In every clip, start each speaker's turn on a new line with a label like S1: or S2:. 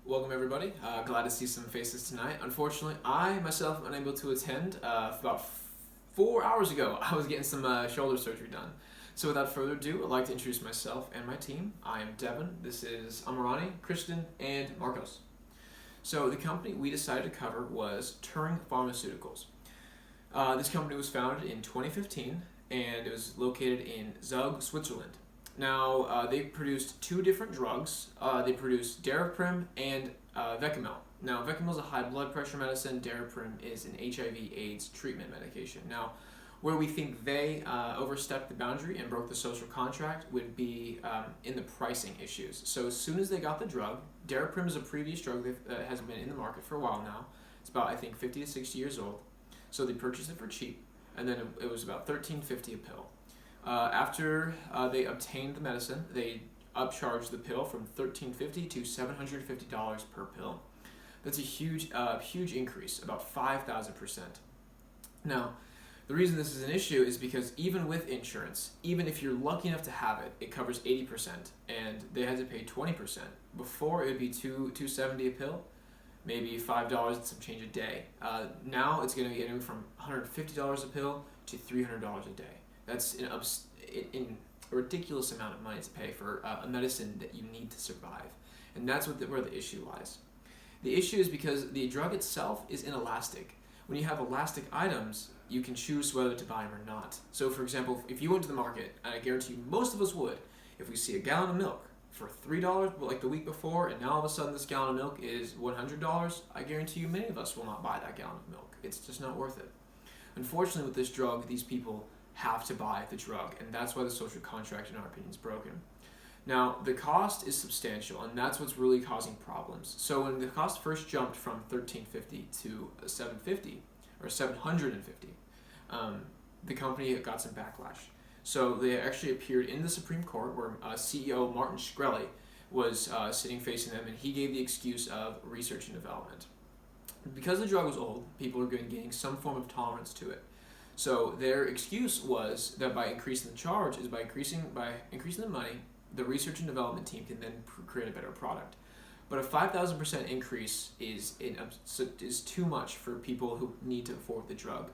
S1: Welcome everybody. Glad to see some faces tonight. Unfortunately, I myself am unable to attend. About 4 hours ago, I was getting some shoulder surgery done. So without further ado, I'd like to introduce myself and my team. I am Devin. This is Amarani, Kristen, and Marcos. So the company we decided to cover was Turing Pharmaceuticals. This company was founded in 2015 and it was located in Zug, Switzerland. Now, they produced two different drugs. They produced Daraprim and Vecamel. Now, Vecamel is a high blood pressure medicine. Daraprim is an HIV/AIDS treatment medication. Now, where we think they overstepped the boundary and broke the social contract would be in the pricing issues. So as soon as they got the drug, Daraprim is a previous drug that has been in the market for a while now. It's about, I think, 50 to 60 years old. So they purchased it for cheap, and then it was about $13.50 a pill. After they obtained the medicine, they upcharged the pill from $13.50 to $750 per pill. That's a huge increase, about 5,000%. Now, the reason this is an issue is because even with insurance, even if you're lucky enough to have it, it covers 80%, and they had to pay 20%. Before, it would be $270 a pill, maybe $5 and some change a day. Now it's going to be anywhere from $150 a pill to $300 a day. That's a ridiculous amount of money to pay for a medicine that you need to survive. And that's where the issue lies. The issue is because the drug itself is inelastic. When you have elastic items, you can choose whether to buy them or not. So for example, if you went to the market, and I guarantee you most of us would, if we see a gallon of milk for $3 like the week before, and now all of a sudden this gallon of milk is $100, I guarantee you many of us will not buy that gallon of milk. It's just not worth it. Unfortunately, with this drug, these people have to buy the drug, and that's why the social contract, in our opinion, is broken. Now, the cost is substantial, and that's what's really causing problems. So when the cost first jumped from $13.50 to $750 or $750, the company got some backlash. So they actually appeared in the Supreme Court, where CEO Martin Shkreli was sitting facing them, and he gave the excuse of research and development. Because the drug was old, people are getting some form of tolerance to it. So their excuse was that by increasing the charge is by increasing the money, the research and development team can then create a better product. But a 5,000% increase is too much for people who need to afford the drug.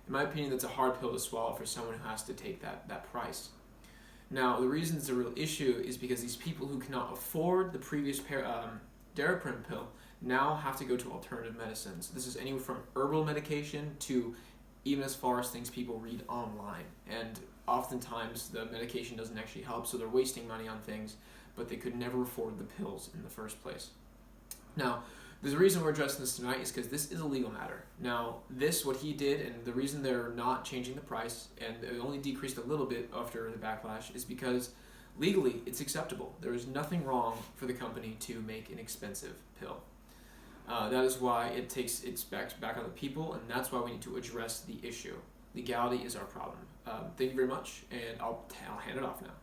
S1: In my opinion, that's a hard pill to swallow for someone who has to take that price. Now, the reason it's a real issue is because these people who cannot afford the previous Daraprim pill now have to go to alternative medicines. This is anywhere from herbal medication to even as far as things people read online. And oftentimes the medication doesn't actually help, so they're wasting money on things, but they could never afford the pills in the first place. Now, the reason we're addressing this tonight is because this is a legal matter. Now, what he did, and the reason they're not changing the price, and it only decreased a little bit after the backlash, is because legally it's acceptable. There is nothing wrong for the company to make an expensive pill. That is why it's back on the people, and that's why we need to address the issue. Legality is our problem. Thank you very much, and I'll hand it off now.